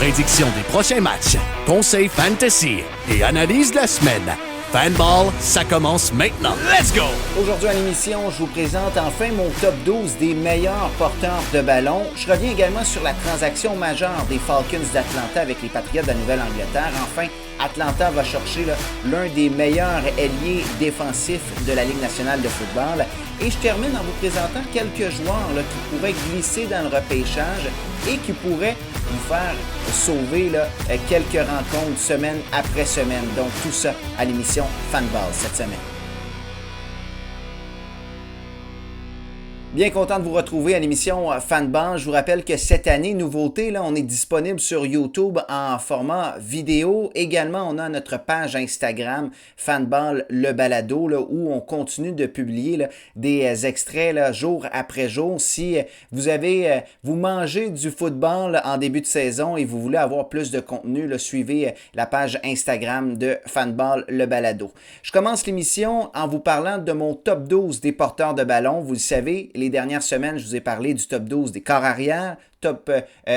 Prédiction des prochains matchs, conseils fantasy et analyse de la semaine. Fanball, ça commence maintenant. Let's go! Aujourd'hui à l'émission, je vous présente enfin mon top 12 des meilleurs porteurs de ballon. Je reviens également sur la transaction majeure des Falcons d'Atlanta avec les Patriots de la Nouvelle-Angleterre. Enfin, Atlanta va chercher l'un des meilleurs ailiers défensifs de la Ligue nationale de football. Et je termine en vous présentant quelques joueurs qui pourraient glisser dans le repêchage et qui pourraient vous faire sauver quelques rencontres semaine après semaine. Donc tout ça à l'émission Fanball cette semaine. Bien content de vous retrouver à l'émission Fanball. Je vous rappelle que cette année, nouveauté, on est disponible sur YouTube en format vidéo. Également, on a notre page Instagram Fanball le balado où on continue de publier des extraits jour après jour. Si vous mangez du football en début de saison et vous voulez avoir plus de contenu, suivez la page Instagram de Fanball le balado. Je commence l'émission en vous parlant de mon top 12 des porteurs de ballon. Vous le savez, les dernières semaines, je vous ai parlé du top 12 des corps arrière, top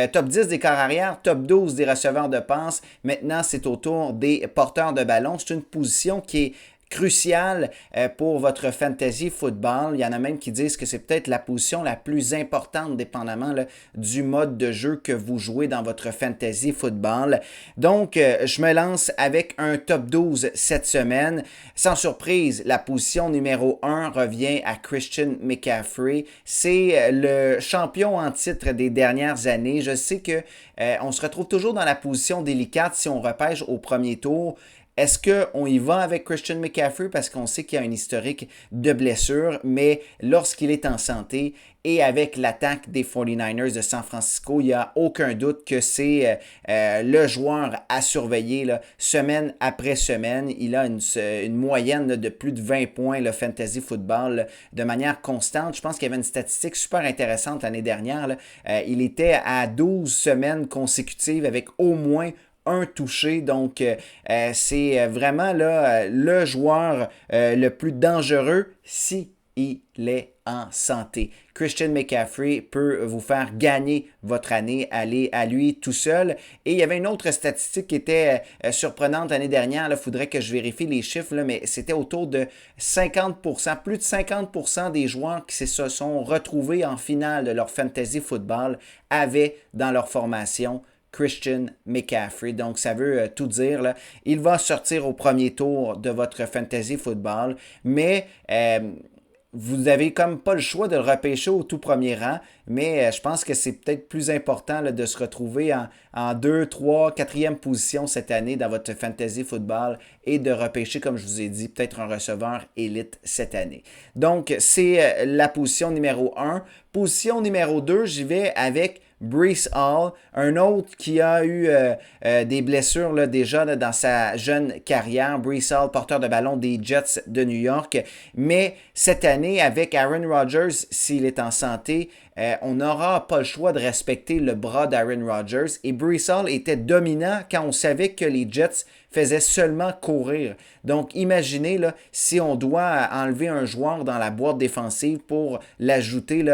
10 des corps arrière, top 12 des receveurs de passe. Maintenant, c'est au tour des porteurs de ballon. C'est une position qui est crucial pour votre fantasy football. Il y en a même qui disent que c'est peut-être la position la plus importante dépendamment du mode de jeu que vous jouez dans votre fantasy football. Donc, je me lance avec un top 12 cette semaine. Sans surprise, la position numéro 1 revient à Christian McCaffrey. C'est le champion en titre des dernières années. Je sais que on se retrouve toujours dans la position délicate si on repêche au premier tour. Est-ce qu'on y va avec Christian McCaffrey parce qu'on sait qu'il y a un historique de blessures, mais lorsqu'il est en santé et avec l'attaque des 49ers de San Francisco, il n'y a aucun doute que c'est le joueur à surveiller semaine après semaine. Il a une moyenne de plus de 20 points le fantasy football de manière constante. Je pense qu'il y avait une statistique super intéressante l'année dernière. Il était à 12 semaines consécutives avec au moins un touché, donc c'est vraiment le joueur le plus dangereux si il est en santé. Christian McCaffrey peut vous faire gagner votre année, aller à lui tout seul. Et il y avait une autre statistique qui était surprenante l'année dernière. Il faudrait que je vérifie les chiffres, mais c'était autour de 50%, plus de 50% des joueurs qui se sont retrouvés en finale de leur fantasy football avaient dans leur formation Christian McCaffrey. Donc, ça veut tout dire. Il va sortir au premier tour de votre fantasy football, mais vous n'avez comme pas le choix de le repêcher au tout premier rang, mais je pense que c'est peut-être plus important de se retrouver en 2, 3, 4e position cette année dans votre fantasy football et de repêcher, comme je vous ai dit, peut-être un receveur élite cette année. Donc, c'est la position numéro 1. Position numéro 2, j'y vais avec Breece Hall, un autre qui a eu des blessures déjà dans sa jeune carrière. Breece Hall, porteur de ballon des Jets de New York. Mais cette année, avec Aaron Rodgers, s'il est en santé, on n'aura pas le choix de respecter le bras d'Aaron Rodgers. Et Breece Hall était dominant quand on savait que les Jets faisaient seulement courir. Donc, imaginez si on doit enlever un joueur dans la boîte défensive pour l'ajouter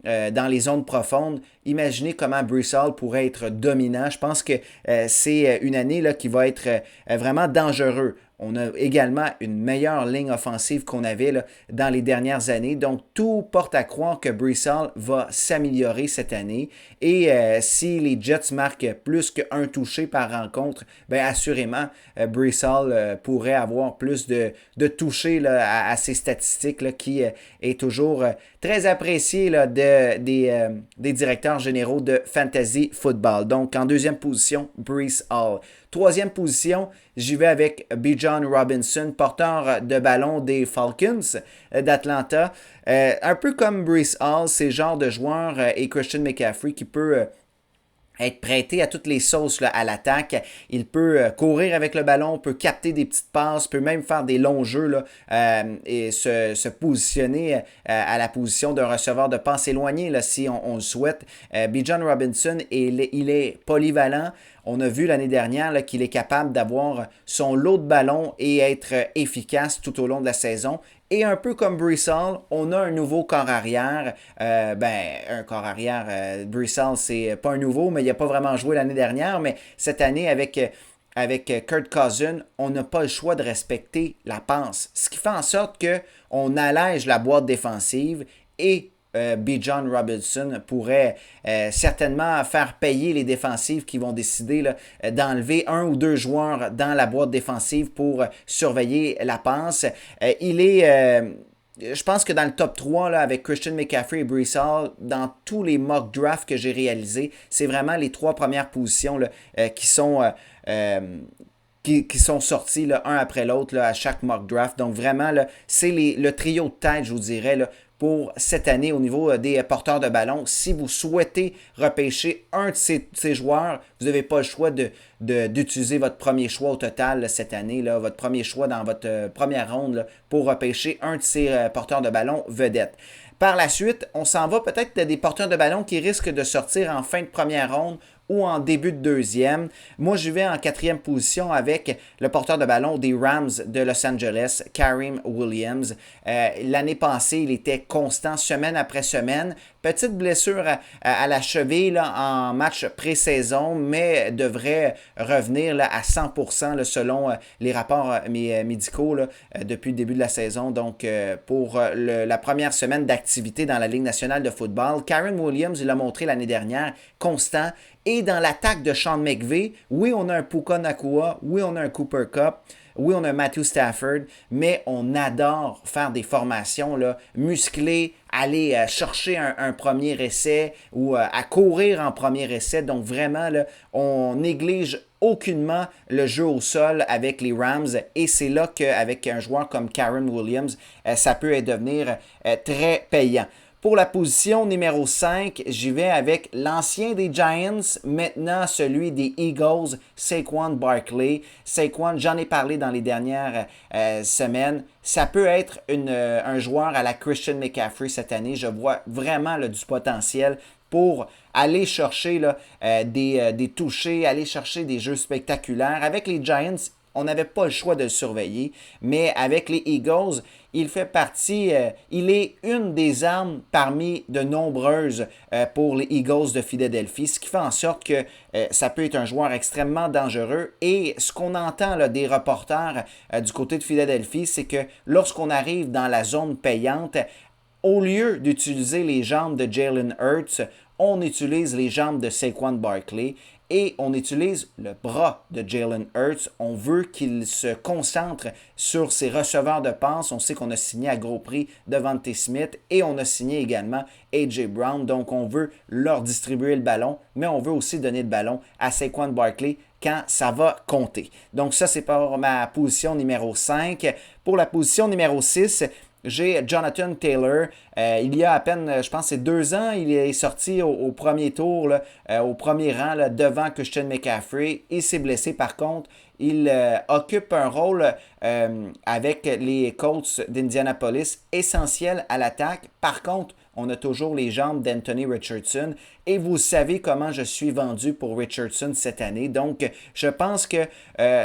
dans les zones profondes. Imaginez comment Breece Hall pourrait être dominant. Je pense que c'est une année qui va être vraiment dangereuse. On a également une meilleure ligne offensive qu'on avait dans les dernières années. Donc, tout porte à croire que Breece Hall va s'améliorer cette année. Et si les Jets marquent plus qu'un touché par rencontre, bien assurément, Breece Hall pourrait avoir plus de touchés à ses statistiques qui est toujours très apprécié des directeurs généraux de Fantasy Football. Donc, en deuxième position, Breece Hall. Troisième position, j'y vais avec Bijan Robinson, porteur de ballon des Falcons d'Atlanta. Un peu comme Breece Hall, c'est le genre de joueur et Christian McCaffrey qui peut être prêté à toutes les sauces à l'attaque. Il peut courir avec le ballon, peut capter des petites passes, peut même faire des longs jeux et se positionner à la position d'un receveur de passe éloigné si on le souhaite. Bijan Robinson, il est polyvalent. On a vu l'année dernière là, qu'il est capable d'avoir son lot de ballons et être efficace tout au long de la saison. Et un peu comme Breece Hall, on a un nouveau corps arrière. Un corps arrière, Breece Hall, c'est pas un nouveau, mais il n'a pas vraiment joué l'année dernière. Mais cette année, avec Kirk Cousins, on n'a pas le choix de respecter la passe. Ce qui fait en sorte qu'on allège la boîte défensive et Bijan Robinson pourrait certainement faire payer les défensives qui vont décider là, d'enlever un ou deux joueurs dans la boîte défensive pour surveiller la passe. Je pense que dans le top 3, là, avec Christian McCaffrey et Breece Hall, dans tous les mock drafts que j'ai réalisés, c'est vraiment les 3 premières positions là, qui sont sortis là, un après l'autre là, à chaque mock draft. Donc vraiment, là, c'est le trio de tête, je vous dirais, là, pour cette année au niveau des porteurs de ballon. Si vous souhaitez repêcher un de ces joueurs, vous n'avez pas le choix d'utiliser votre premier choix au total là, cette année, là, votre premier choix dans votre première ronde là, pour repêcher un de ces porteurs de ballon vedettes. Par la suite, on s'en va peut-être des porteurs de ballon qui risquent de sortir en fin de première ronde ou en début de deuxième. Moi, je vais en 4e position avec le porteur de ballon des Rams de Los Angeles, Kareem Williams. L'année passée, il était constant semaine après semaine. Petite blessure à la cheville là, en match pré-saison, mais devrait revenir là, à 100% là, selon les rapports médicaux là, depuis le début de la saison. Donc, pour la première semaine d'activité dans la Ligue nationale de football, Kareem Williams, il l'a montré l'année dernière, constant. Et dans l'attaque de Sean McVay, oui, on a un Puka Nacua, oui, on a un Cooper Kupp, oui, on a un Matthew Stafford, mais on adore faire des formations là, musclées, aller chercher un premier essai ou à courir en premier essai. Donc vraiment, là, on néglige aucunement le jeu au sol avec les Rams et c'est là qu'avec un joueur comme Kareem Williams, ça peut devenir très payant. Pour la position numéro 5, j'y vais avec l'ancien des Giants, maintenant celui des Eagles, Saquon Barkley. Saquon, j'en ai parlé dans les dernières semaines. Ça peut être un joueur à la Christian McCaffrey cette année. Je vois vraiment là, du potentiel pour aller chercher là, des touchés, aller chercher des jeux spectaculaires. Avec les Giants, on n'avait pas le choix de le surveiller, mais avec les Eagles, il fait partie, il est une des armes parmi de nombreuses pour les Eagles de Philadelphie, ce qui fait en sorte que ça peut être un joueur extrêmement dangereux. Et ce qu'on entend là, des reporters du côté de Philadelphie, c'est que lorsqu'on arrive dans la zone payante, au lieu d'utiliser les jambes de Jalen Hurts, on utilise les jambes de Saquon Barkley et on utilise le bras de Jalen Hurts. On veut qu'il se concentre sur ses receveurs de passe. On sait qu'on a signé à gros prix Devontae Smith et on a signé également A.J. Brown. Donc, on veut leur distribuer le ballon, mais on veut aussi donner le ballon à Saquon Barkley quand ça va compter. Donc, ça, c'est pour ma position numéro 5. Pour la position numéro 6, j'ai Jonathan Taylor. Il y a à peine, je pense, c'est 2 ans, il est sorti au premier tour, là, au premier rang, là, devant Christian McCaffrey. Il s'est blessé par contre. Il occupe un rôle avec les Colts d'Indianapolis essentiel à l'attaque. Par contre, on a toujours les jambes d'Anthony Richardson. Et vous savez comment je suis vendu pour Richardson cette année. Donc, je pense que,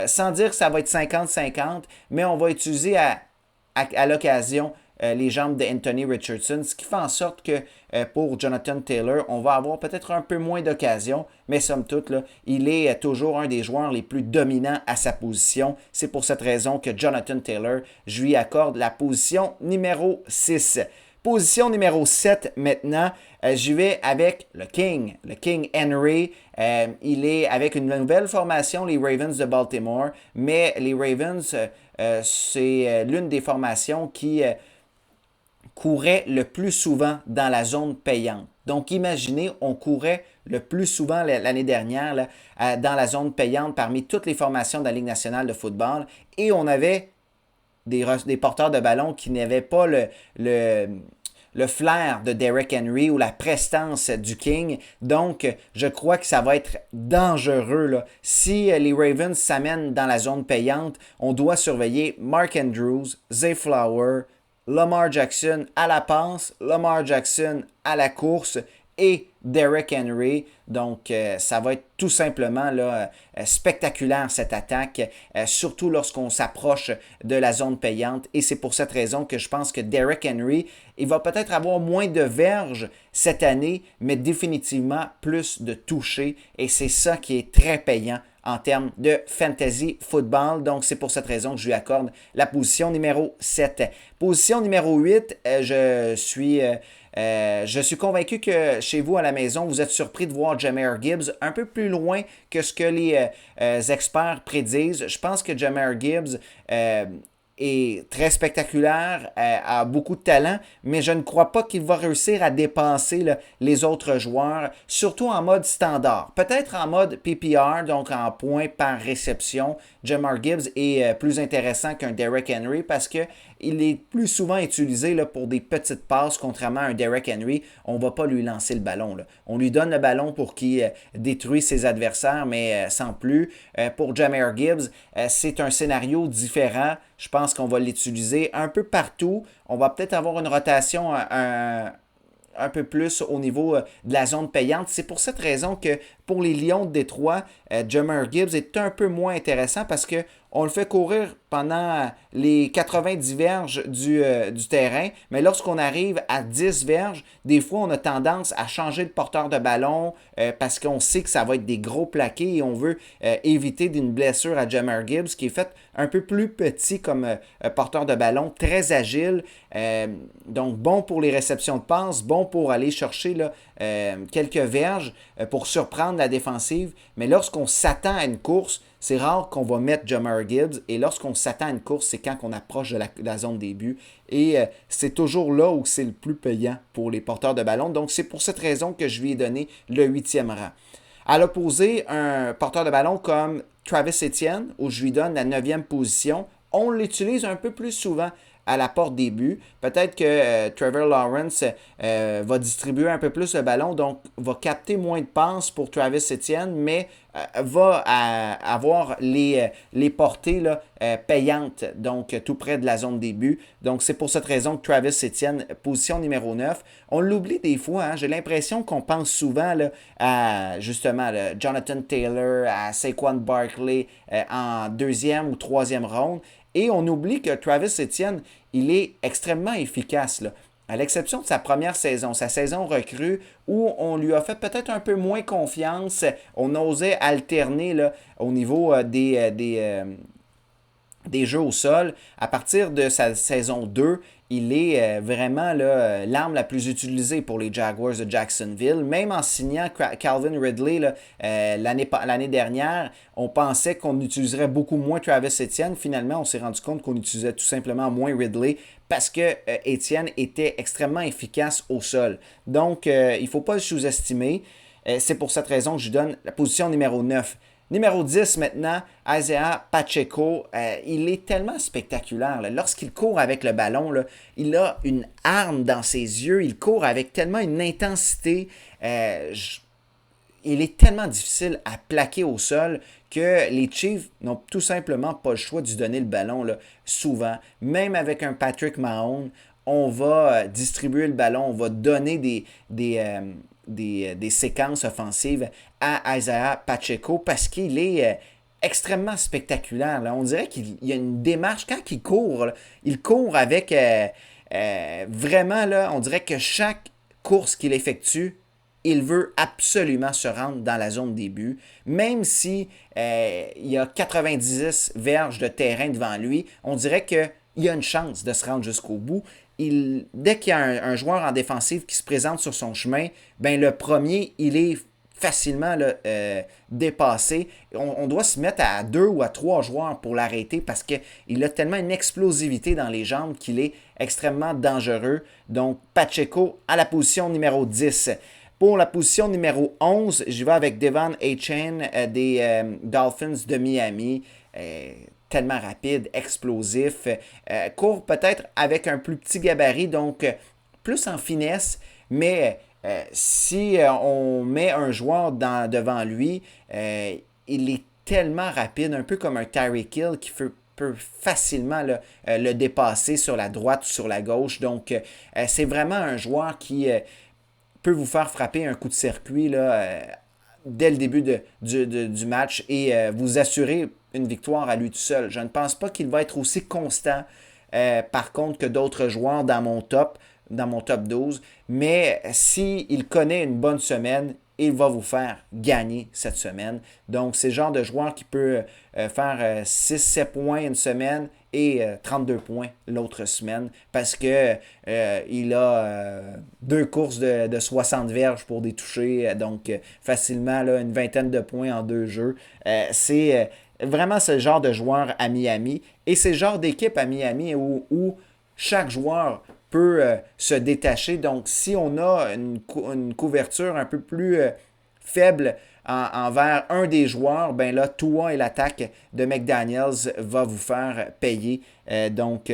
sans dire que ça va être 50-50, mais on va utiliser à l'occasion les jambes d'Anthony Richardson, ce qui fait en sorte que pour Jonathan Taylor, on va avoir peut-être un peu moins d'occasions, mais somme toute, là, il est toujours un des joueurs les plus dominants à sa position. C'est pour cette raison que Jonathan Taylor, je lui accorde la position numéro 6. Position numéro 7 maintenant, j'y vais avec le King Henry. Il est avec une nouvelle formation, les Ravens de Baltimore, mais les Ravens, c'est l'une des formations qui courait le plus souvent dans la zone payante. Donc, imaginez, on courait le plus souvent l'année dernière là, dans la zone payante parmi toutes les formations de la Ligue nationale de football et on avait des porteurs de ballon qui n'avaient pas le flair de Derrick Henry ou la prestance du King. Donc, je crois que ça va être dangereux. Là. Si les Ravens s'amènent dans la zone payante, on doit surveiller Mark Andrews, Zay Flower, Lamar Jackson à la passe, Lamar Jackson à la course et Derrick Henry. Donc, ça va être tout simplement là, spectaculaire cette attaque, surtout lorsqu'on s'approche de la zone payante. Et c'est pour cette raison que je pense que Derrick Henry, il va peut-être avoir moins de verges cette année, mais définitivement plus de touchés. Et c'est ça qui est très payant en termes de fantasy football. Donc, c'est pour cette raison que je lui accorde la position numéro 7. Position numéro 8, je suis convaincu que chez vous à la maison, vous êtes surpris de voir Jahmyr Gibbs un peu plus loin que ce que les experts prédisent. Je pense que Jahmyr Gibbs est très spectaculaire, a beaucoup de talent, mais je ne crois pas qu'il va réussir à dépasser là, les autres joueurs, surtout en mode standard. Peut-être en mode PPR, donc en points par réception. Jahmyr Gibbs est plus intéressant qu'un Derrick Henry parce que il est plus souvent utilisé là, pour des petites passes, contrairement à un Derrick Henry. On ne va pas lui lancer le ballon. Là. On lui donne le ballon pour qu'il détruise ses adversaires, mais sans plus. Pour Jahmyr Gibbs, c'est un scénario différent. Je pense qu'on va l'utiliser un peu partout. On va peut-être avoir une rotation un peu plus au niveau de la zone payante. C'est pour cette raison que pour les Lions de Détroit, Jahmyr Gibbs est un peu moins intéressant parce qu'on le fait courir pendant les 90 verges du terrain, mais lorsqu'on arrive à 10 verges, des fois on a tendance à changer de porteur de ballon parce qu'on sait que ça va être des gros plaqués et on veut éviter d'une blessure à Jahmyr Gibbs qui est fait un peu plus petit comme porteur de ballon, très agile, donc bon pour les réceptions de passes, bon pour aller chercher là, quelques verges pour surprendre la défensive, mais lorsqu'on s'attend à une course, c'est rare qu'on va mettre Jahmyr Gibbs et lorsqu'on s'attend à une course, c'est quand on approche de la zone début et c'est toujours là où c'est le plus payant pour les porteurs de ballon. Donc c'est pour cette raison que je lui ai donné le 8e rang. À l'opposé, un porteur de ballon comme Travis Etienne, où je lui donne la 9e position, on l'utilise un peu plus souvent à la porte des buts. Peut-être que Trevor Lawrence va distribuer un peu plus le ballon, donc va capter moins de passes pour Travis Etienne, mais va avoir les portées là, payantes, donc tout près de la zone des buts. Donc c'est pour cette raison que Travis Etienne, position numéro 9. On l'oublie des fois, hein? J'ai l'impression qu'on pense souvent là, à justement là, Jonathan Taylor, à Saquon Barkley en 2e ou 3e ronde. Et on oublie que Travis Etienne, il est extrêmement efficace. Là. À l'exception de sa première saison, sa saison recrue, où on lui a fait peut-être un peu moins confiance, on osait alterner là, au niveau des jeux au sol. À partir de sa saison 2, il est vraiment l'arme la plus utilisée pour les Jaguars de Jacksonville. Même en signant Calvin Ridley là, l'année dernière, on pensait qu'on utiliserait beaucoup moins Travis Etienne. Finalement, on s'est rendu compte qu'on utilisait tout simplement moins Ridley parce que Etienne était extrêmement efficace au sol. Donc, il ne faut pas le sous-estimer. C'est pour cette raison que je lui donne la position numéro 9. Numéro 10 maintenant, Isaiah Pacheco, il est tellement spectaculaire. Là. Lorsqu'il court avec le ballon, là, il a une arme dans ses yeux, il court avec tellement une intensité. Il est tellement difficile à plaquer au sol que les Chiefs n'ont tout simplement pas le choix de lui donner le ballon là, souvent. Même avec un Patrick Mahomes, on va distribuer le ballon, on va donner des séquences offensives à Isaiah Pacheco parce qu'il est extrêmement spectaculaire. Là. On dirait qu'il y a une démarche. Quand il court, là, il court avec vraiment, là, on dirait que chaque course qu'il effectue, il veut absolument se rendre dans la zone des buts. Même si il y a 90 verges de terrain devant lui, on dirait qu'il y a une chance de se rendre jusqu'au bout. Dès qu'il y a un joueur en défensive qui se présente sur son chemin, ben le premier, il est facilement là, dépassé. On doit se mettre à 2 ou à 3 joueurs pour l'arrêter parce qu'il a tellement une explosivité dans les jambes qu'il est extrêmement dangereux. Donc, Pacheco à la position numéro 10. Pour la position numéro 11, je vais avec Devon Achane des Dolphins de Miami. Tellement rapide, explosif, court peut-être avec un plus petit gabarit, donc plus en finesse, mais si on met un joueur devant lui, il est tellement rapide, un peu comme un Tyreek Hill qui peut facilement le dépasser sur la droite ou sur la gauche. Donc, c'est vraiment un joueur qui peut vous faire frapper un coup de circuit là, dès le début du match et vous assurer une victoire à lui tout seul. Je ne pense pas qu'il va être aussi constant, par contre, que d'autres joueurs dans mon top 12. Mais s'il connaît une bonne semaine, il va vous faire gagner cette semaine. Donc, c'est le genre de joueur qui peut faire 6-7 points une semaine et 32 points l'autre semaine parce que il a deux courses de 60 verges pour des touchés. Donc, facilement là, une vingtaine de points en 2 jeux. C'est vraiment ce genre de joueur à Miami. Et c'est le genre d'équipe à Miami où chaque joueur peut se détacher. Donc, si on a une couverture un peu plus faible envers un des joueurs, ben là, Tua et l'attaque de McDaniels va vous faire payer. Donc,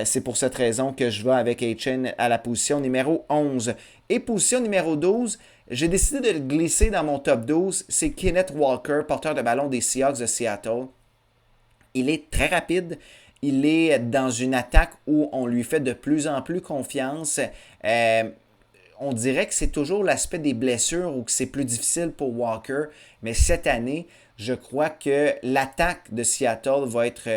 c'est pour cette raison que je vais avec Achane à la position numéro 11. Et position numéro 12, j'ai décidé de le glisser dans mon top 12. C'est Kenneth Walker, porteur de ballon des Seahawks de Seattle. Il est très rapide. Il est dans une attaque où on lui fait de plus en plus confiance. On dirait que c'est toujours l'aspect des blessures ou que c'est plus difficile pour Walker. Mais cette année, je crois que l'attaque de Seattle va être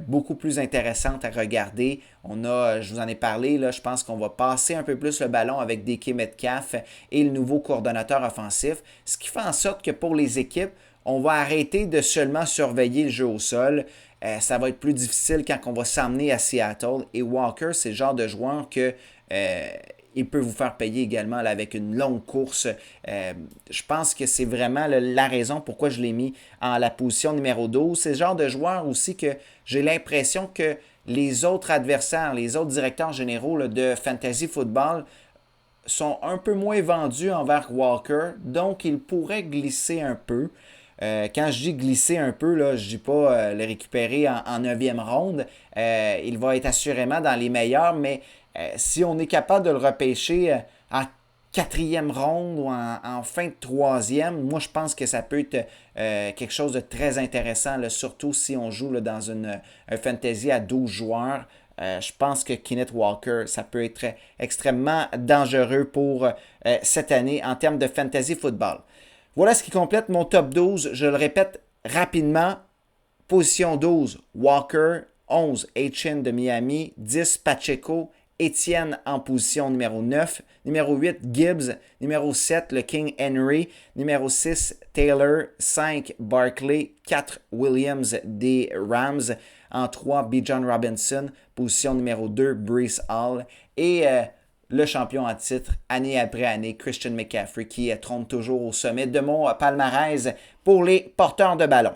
beaucoup plus intéressante à regarder. Je vous en ai parlé, là, je pense qu'on va passer un peu plus le ballon avec DK Metcalf et le nouveau coordonnateur offensif. Ce qui fait en sorte que pour les équipes, on va arrêter de seulement surveiller le jeu au sol. Ça va être plus difficile quand on va s'emmener à Seattle. Et Walker, c'est le genre de joueur que il peut vous faire payer également là, avec une longue course. Je pense que c'est vraiment la raison pourquoi je l'ai mis en la position numéro 12. C'est le genre de joueur aussi que j'ai l'impression que les autres adversaires, les autres directeurs généraux là, de Fantasy Football sont un peu moins vendus envers Walker. Donc, il pourrait glisser un peu. Quand je dis glisser un peu, là, je ne dis pas le récupérer en 9e ronde. Il va être assurément dans les meilleurs, mais si on est capable de le repêcher en 4e ronde ou en fin de 3e, moi je pense que ça peut être quelque chose de très intéressant, là, surtout si on joue là, dans un fantasy à 12 joueurs. Je pense que Kenneth Walker, ça peut être extrêmement dangereux pour cette année en termes de fantasy football. Voilà ce qui complète mon top 12. Je le répète rapidement. Position 12, Walker. 11, Achane de Miami. 10, Pacheco. Etienne en position numéro 9. Numéro 8, Gibbs. Numéro 7, le King Henry. Numéro 6, Taylor. 5, Barkley. 4, Williams des Rams. En 3, Bijan Robinson. Position numéro 2, Breece Hall. Et le champion en titre, année après année, Christian McCaffrey, qui trône toujours au sommet de mon palmarès pour les porteurs de ballon.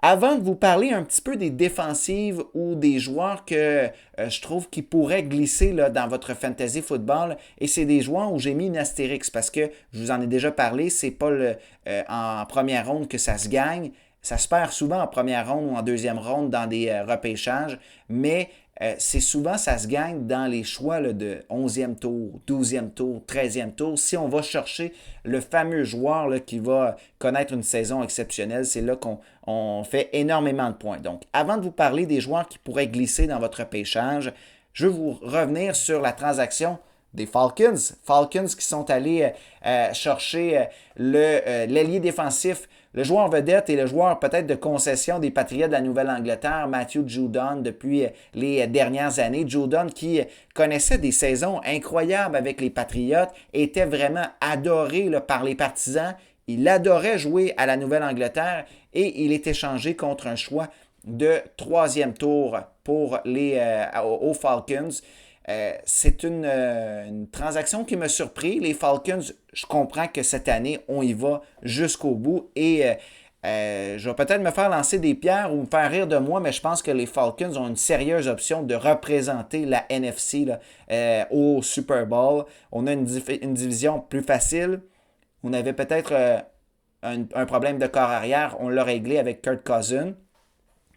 Avant de vous parler un petit peu des défensives ou des joueurs que je trouve qui pourraient glisser là, dans votre fantasy football, et c'est des joueurs où j'ai mis une astérix parce que je vous en ai déjà parlé, c'est pas en première ronde que ça se gagne. Ça se perd souvent en première ronde ou en deuxième ronde dans des repêchages, mais c'est souvent, ça se gagne dans les choix là, de 11e tour, 12e tour, 13e tour. Si on va chercher le fameux joueur là, qui va connaître une saison exceptionnelle, c'est là qu'on fait énormément de points. Donc, avant de vous parler des joueurs qui pourraient glisser dans votre repêchage, je vais vous revenir sur la transaction des Falcons. Falcons qui sont allés chercher l'ailier défensif, le joueur vedette et le joueur peut-être de concession des Patriots de la Nouvelle-Angleterre, Matthew Judon, depuis les dernières années. Judon qui connaissait des saisons incroyables avec les Patriots, était vraiment adoré là, par les partisans. Il adorait jouer à la Nouvelle-Angleterre et il est échangé contre un choix de 3e tour pour aux Falcons. C'est une transaction qui m'a surpris. Les Falcons, je comprends que cette année, on y va jusqu'au bout et je vais peut-être me faire lancer des pierres ou me faire rire de moi, mais je pense que les Falcons ont une sérieuse option de représenter la NFC là, au Super Bowl. On a une division plus facile. On avait peut-être un problème de corps arrière. On l'a réglé avec Kirk Cousins.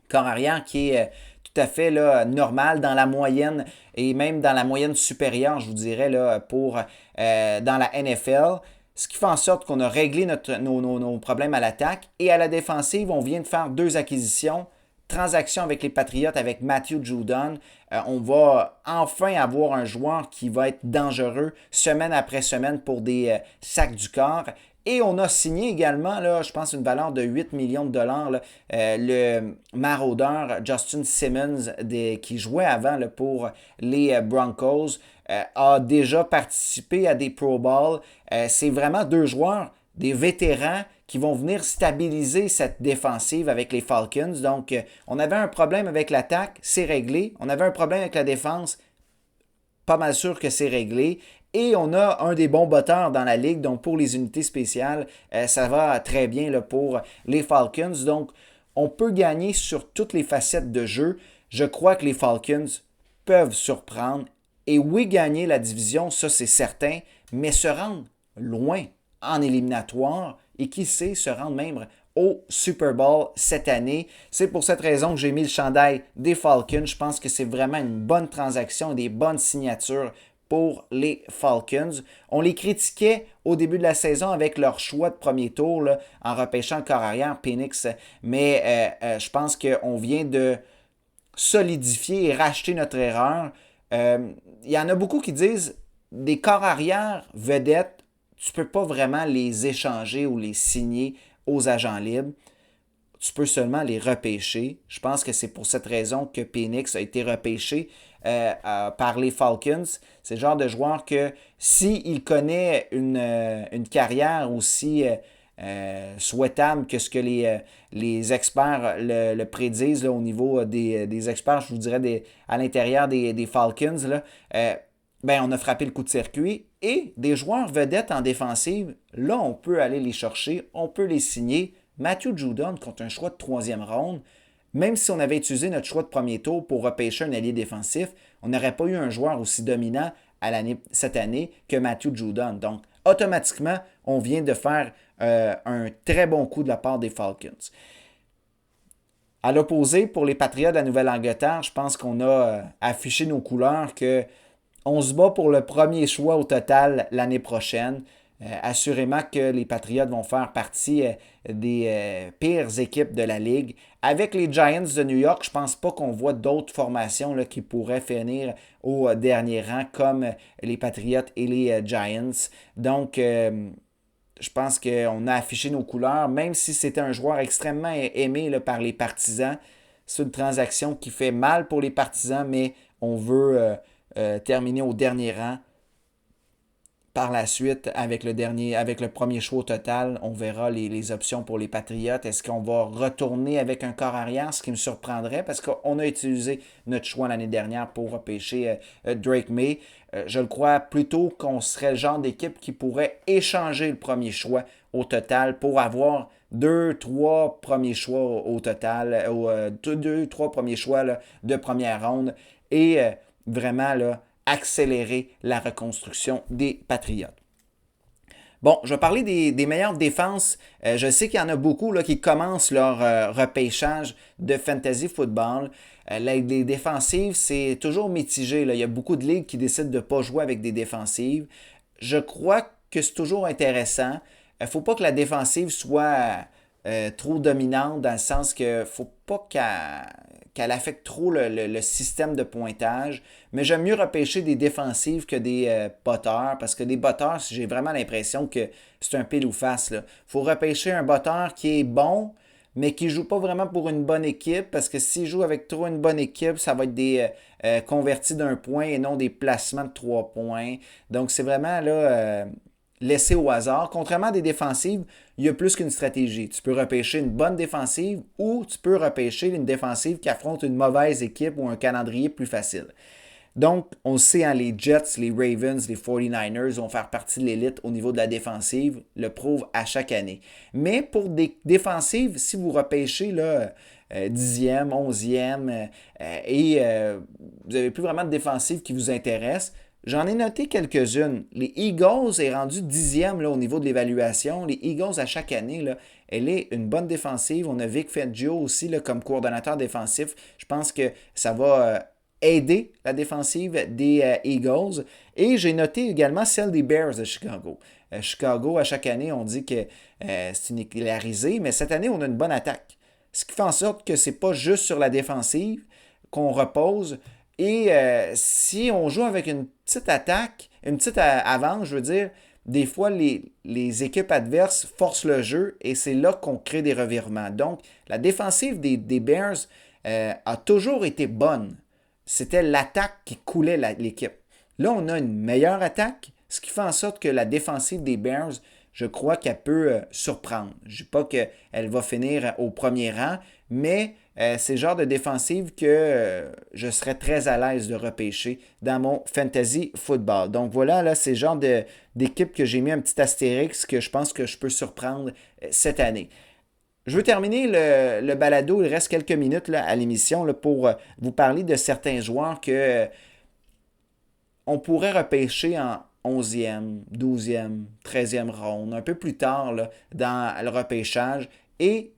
Corps arrière qui est tout à fait là, normal dans la moyenne et même dans la moyenne supérieure, je vous dirais, là, dans la NFL. Ce qui fait en sorte qu'on a réglé nos problèmes à l'attaque. Et à la défensive, on vient de faire 2 acquisitions. Transaction avec les Patriots avec Matthew Judon. On va enfin avoir un joueur qui va être dangereux semaine après semaine pour des sacs du corps. Et on a signé également, là, je pense, une valeur de 8 millions de dollars, là, le maraudeur Justin Simmons, qui jouait avant là, pour les Broncos, a déjà participé à des Pro Bowl. C'est vraiment deux joueurs, des vétérans qui vont venir stabiliser cette défensive avec les Falcons. Donc, on avait un problème avec l'attaque, c'est réglé. On avait un problème avec la défense, pas mal sûr que c'est réglé. Et on a un des bons batteurs dans la ligue, donc pour les unités spéciales, ça va très bien là, pour les Falcons. Donc, on peut gagner sur toutes les facettes de jeu. Je crois que les Falcons peuvent surprendre. Et oui, gagner la division, ça c'est certain, mais se rendre loin en éliminatoire et qui sait, se rendre même au Super Bowl cette année. C'est pour cette raison que j'ai mis le chandail des Falcons. Je pense que c'est vraiment une bonne transaction et des bonnes signatures pour les Falcons. On les critiquait au début de la saison avec leur choix de premier tour là, en repêchant le corps arrière Penix, mais je pense qu'on vient de solidifier et racheter notre erreur. Il y en a beaucoup qui disent des corps arrière vedettes, tu ne peux pas vraiment les échanger ou les signer aux agents libres. Tu peux seulement les repêcher. Je pense que c'est pour cette raison que Penix a été repêché par les Falcons. C'est le genre de joueur que s'il connaît une carrière aussi souhaitable que ce que les experts le prédisent là, au niveau des experts, je vous dirais à l'intérieur des Falcons, là, on a frappé le coup de circuit. Et des joueurs vedettes en défensive, là, on peut aller les chercher, on peut les signer. Matthew Judon contre un choix de troisième ronde, même si on avait utilisé notre choix de premier tour pour repêcher un allié défensif, on n'aurait pas eu un joueur aussi dominant cette année que Matthew Judon. Donc, automatiquement, on vient de faire un très bon coup de la part des Falcons. À l'opposé, pour les Patriots de la Nouvelle-Angleterre, je pense qu'on a affiché nos couleurs que on se bat pour le premier choix au total l'année prochaine. Assurément que les Patriots vont faire partie des pires équipes de la Ligue. Avec les Giants de New York, je ne pense pas qu'on voit d'autres formations là, qui pourraient finir au dernier rang comme les Patriots et les Giants. Donc, je pense qu'on a affiché nos couleurs, même si c'était un joueur extrêmement aimé là, par les partisans. C'est une transaction qui fait mal pour les partisans, mais on veut terminer au dernier rang. Par la suite, avec le premier choix au total, on verra les options pour les Patriots. Est-ce qu'on va retourner avec un corps arrière, ce qui me surprendrait, parce qu'on a utilisé notre choix l'année dernière pour repêcher Drake May. Je le crois plutôt qu'on serait le genre d'équipe qui pourrait échanger le premier choix au total pour avoir 2-3 premiers choix au total, 2-3 premiers choix là, de première ronde et vraiment là, accélérer la reconstruction des Patriots. Bon, je vais parler des meilleures défenses. Je sais qu'il y en a beaucoup là, qui commencent leur repêchage de fantasy football. Les défensives, c'est toujours mitigé. Là. Il y a beaucoup de ligues qui décident de ne pas jouer avec des défensives. Je crois que c'est toujours intéressant. Il ne faut pas que la défensive soit trop dominante dans le sens qu'il ne faut pas qu'elle affecte trop le système de pointage. Mais j'aime mieux repêcher des défensives que des botteurs, parce que des botteurs, j'ai vraiment l'impression que c'est un pile ou face. Il faut repêcher un botteur qui est bon, mais qui ne joue pas vraiment pour une bonne équipe, parce que s'il joue avec trop une bonne équipe, ça va être des convertis d'un point et non des placements de 3 points. Donc c'est vraiment là laissé au hasard. Contrairement à des défensives, il y a plus qu'une stratégie. Tu peux repêcher une bonne défensive ou tu peux repêcher une défensive qui affronte une mauvaise équipe ou un calendrier plus facile. Donc, on le sait, hein, les Jets, les Ravens, les 49ers vont faire partie de l'élite au niveau de la défensive, le prouvent à chaque année. Mais pour des défensives, si vous repêchez là, 10e, 11e et vous n'avez plus vraiment de défensive qui vous intéresse, j'en ai noté quelques-unes. Les Eagles est rendu 10e là, au niveau de l'évaluation. Les Eagles, à chaque année, là, elle est une bonne défensive. On a Vic Fangio aussi là, comme coordonnateur défensif. Je pense que ça va aider la défensive des Eagles. Et j'ai noté également celle des Bears de Chicago. Chicago, à chaque année, on dit que c'est une éclarisée, mais cette année, on a une bonne attaque. Ce qui fait en sorte que ce n'est pas juste sur la défensive qu'on repose. Et si on joue avec une petite attaque, une petite avance, je veux dire, des fois, les équipes adverses forcent le jeu et c'est là qu'on crée des revirements. Donc, la défensive des Bears a toujours été bonne. C'était l'attaque qui coulait l'équipe. Là, on a une meilleure attaque, ce qui fait en sorte que la défensive des Bears, je crois qu'elle peut surprendre. Je ne dis pas qu'elle va finir au premier rang, mais c'est le genre de défensive que je serais très à l'aise de repêcher dans mon fantasy football. Donc voilà, là, c'est le genre d'équipe que j'ai mis un petit astérix que je pense que je peux surprendre cette année. Je veux terminer le balado, il reste quelques minutes là, à l'émission là, pour vous parler de certains joueurs que on pourrait repêcher en 11e, 12e, 13e ronde, un peu plus tard là, dans le repêchage et,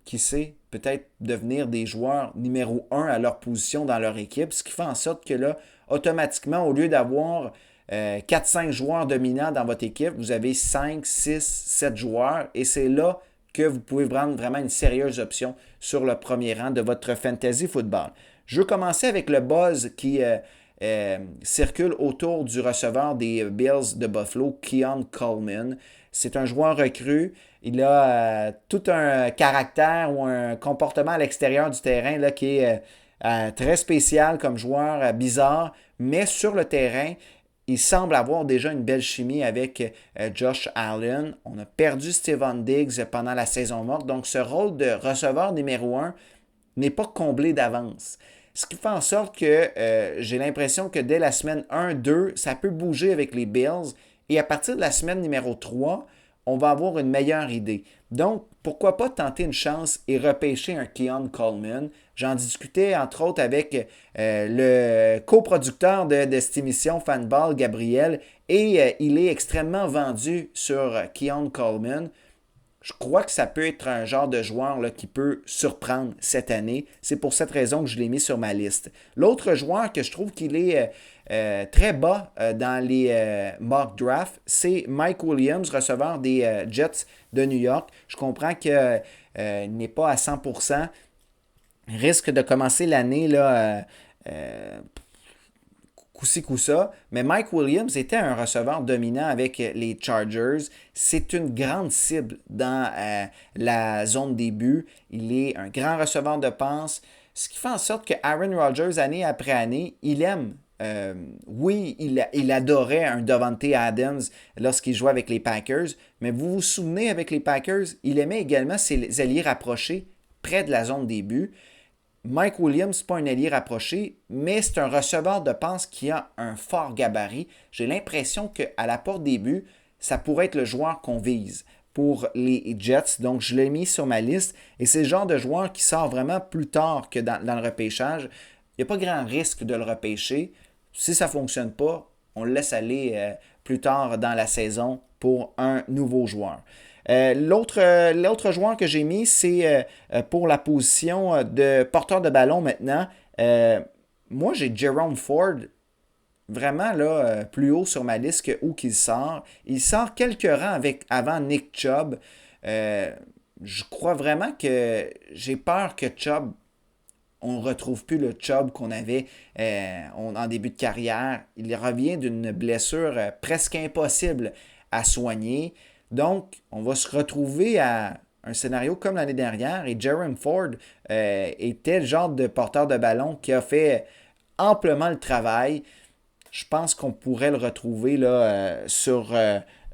qui sait, peut-être devenir des joueurs numéro 1 à leur position dans leur équipe, ce qui fait en sorte que là, automatiquement, au lieu d'avoir 4-5 joueurs dominants dans votre équipe, vous avez 5, 6, 7 joueurs et c'est là que vous pouvez prendre vraiment une sérieuse option sur le premier rang de votre fantasy football. Je veux commencer avec le buzz qui circule autour du receveur des Bills de Buffalo, Keon Coleman. C'est un joueur recru. Il a tout un caractère ou un comportement à l'extérieur du terrain là, qui est très spécial comme joueur, bizarre, mais sur le terrain, il semble avoir déjà une belle chimie avec Josh Allen. On a perdu Stephon Diggs pendant la saison morte, donc ce rôle de receveur numéro 1 n'est pas comblé d'avance. Ce qui fait en sorte que j'ai l'impression que dès la semaine 1-2, ça peut bouger avec les Bills. Et à partir de la semaine numéro 3, on va avoir une meilleure idée. Donc, pourquoi pas tenter une chance et repêcher un Keon Coleman? J'en discutais entre autres avec le coproducteur de cette émission Fanball, Gabriel, et il est extrêmement vendu sur Keon Coleman. Je crois que ça peut être un genre de joueur là, qui peut surprendre cette année. C'est pour cette raison que je l'ai mis sur ma liste. L'autre joueur que je trouve qu'il est très bas dans les mock drafts, c'est Mike Williams, receveur des Jets de New York. Je comprends qu'il n'est pas à 100%. Il risque de commencer l'année là, coup-ci-coup-ça. Mais Mike Williams était un receveur dominant avec les Chargers. C'est une grande cible dans la zone des buts. Il est un grand receveur de passe, ce qui fait en sorte que Aaron Rodgers, année après année, il aime. Oui, il adorait un Davante Adams lorsqu'il jouait avec les Packers, mais vous vous souvenez, avec les Packers, il aimait également ses alliés rapprochés près de la zone des buts. Mike Williams, ce n'est pas un allié rapproché, mais c'est un receveur de passe qui a un fort gabarit. J'ai l'impression qu'à la porte des buts, ça pourrait être le joueur qu'on vise pour les Jets. Donc, je l'ai mis sur ma liste. Et c'est le genre de joueur qui sort vraiment plus tard que dans le repêchage. Il n'y a pas grand risque de le repêcher. Si ça ne fonctionne pas, on le laisse aller plus tard dans la saison pour un nouveau joueur. L'autre joueur que j'ai mis, c'est pour la position de porteur de ballon maintenant. Moi, j'ai Jerome Ford vraiment là, plus haut sur ma liste que où qu'il sort. Il sort quelques rangs avant Nick Chubb. Je crois vraiment que j'ai peur que Chubb, on ne retrouve plus le Chubb qu'on avait en début de carrière. Il revient d'une blessure presque impossible à soigner. Donc, on va se retrouver à un scénario comme l'année dernière et Jerome Ford était le genre de porteur de ballon qui a fait amplement le travail. Je pense qu'on pourrait le retrouver là, sur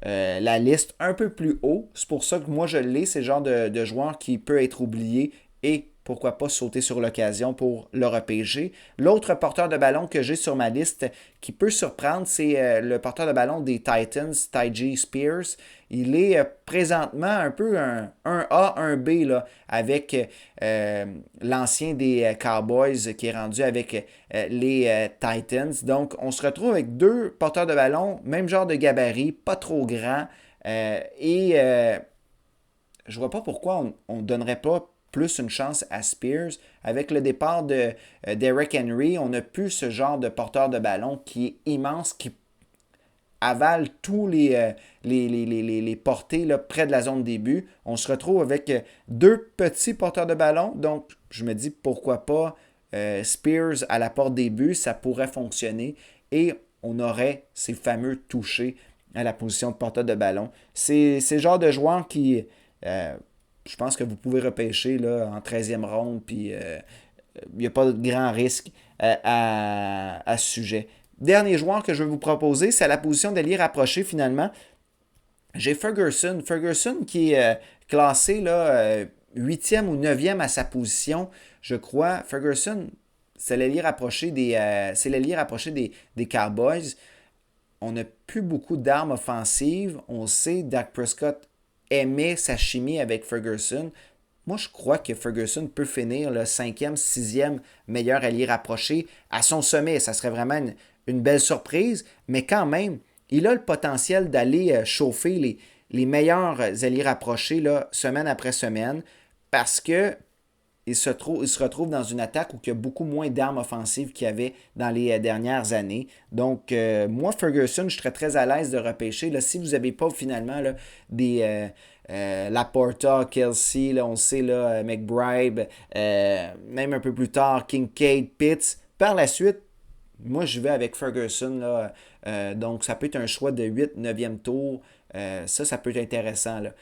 la liste un peu plus haut. C'est pour ça que moi je l'ai, c'est le genre de joueur qui peut être oublié et pourquoi pas sauter sur l'occasion pour le repêcher. L'autre porteur de ballon que j'ai sur ma liste qui peut surprendre, c'est le porteur de ballon des Titans, Tyjae Spears. Il est présentement un peu un 1A, 1B là, avec l'ancien des Cowboys qui est rendu avec les Titans. Donc, on se retrouve avec deux porteurs de ballon, même genre de gabarit, pas trop grand. Je vois pas pourquoi on ne donnerait pas plus une chance à Spears. Avec le départ de Derrick Henry, on n'a plus ce genre de porteur de ballon qui est immense, qui avale tous les portées là, près de la zone des buts. On se retrouve avec deux petits porteurs de ballon. Donc, je me dis pourquoi pas Spears à la porte des buts, ça pourrait fonctionner. Et on aurait ces fameux touchés à la position de porteur de ballon. C'est le genre de joueur qui, je pense que vous pouvez repêcher là, en 13e ronde, puis il n'y a pas de grand risque à ce sujet. Dernier joueur que je vais vous proposer, c'est à la position d'ailier rapproché finalement. J'ai Ferguson. Ferguson qui est classé là, 8e ou 9e à sa position, je crois. Ferguson, c'est l'allié rapproché des Cowboys. On n'a plus beaucoup d'armes offensives. On sait Dak Prescott aimait sa chimie avec Ferguson. Moi, je crois que Ferguson peut finir le 5e, 6e meilleur allié rapproché à son sommet. Ça serait vraiment une belle surprise, mais quand même, il a le potentiel d'aller chauffer les meilleurs alliés rapprochés là, semaine après semaine parce que il se retrouve dans une attaque où il y a beaucoup moins d'armes offensives qu'il y avait dans les dernières années. Donc, moi, Ferguson, je serais très à l'aise de repêcher. Là, si vous n'avez pas finalement là, des Laporta, Kelsey, là, on sait, là, McBride, même un peu plus tard, Kincaid, Pitts. Par la suite, moi, je vais avec Ferguson. Là, donc, ça peut être un choix de 8, 9e tour. Ça peut être intéressant là,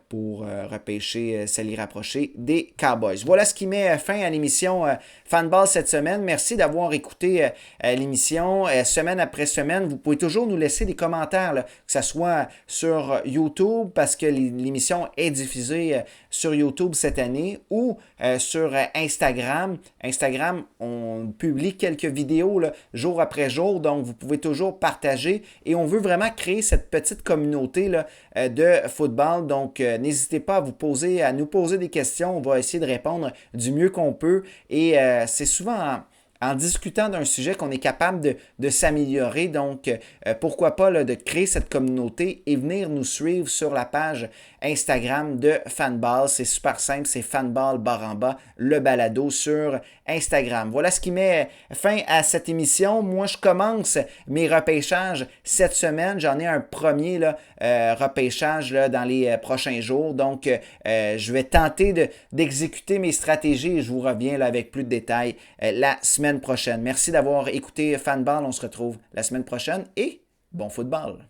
pour repêcher s'allier rapproché des Cowboys. Voilà ce qui met fin à l'émission Fanball cette semaine. Merci d'avoir écouté l'émission semaine après semaine. Vous pouvez toujours nous laisser des commentaires, là, que ce soit sur YouTube, parce que l'émission est diffusée sur YouTube cette année, ou sur Instagram. Instagram, on publie quelques vidéos là, jour après jour, donc vous pouvez toujours partager. Et on veut vraiment créer cette petite communauté là, de football. Donc, n'hésitez pas à nous poser des questions. On va essayer de répondre du mieux qu'on peut. Et c'est souvent en discutant d'un sujet qu'on est capable de s'améliorer. Donc, pourquoi pas là, de créer cette communauté et venir nous suivre sur la page Instagram de Fanball. C'est super simple, c'est Fanball _ le balado sur Instagram. Voilà ce qui met fin à cette émission. Moi, je commence mes repêchages cette semaine. J'en ai un premier là, repêchage là, dans les prochains jours. Donc, je vais tenter d'exécuter mes stratégies et je vous reviens là, avec plus de détails la semaine prochaine. Merci d'avoir écouté Fanball. On se retrouve la semaine prochaine et bon football!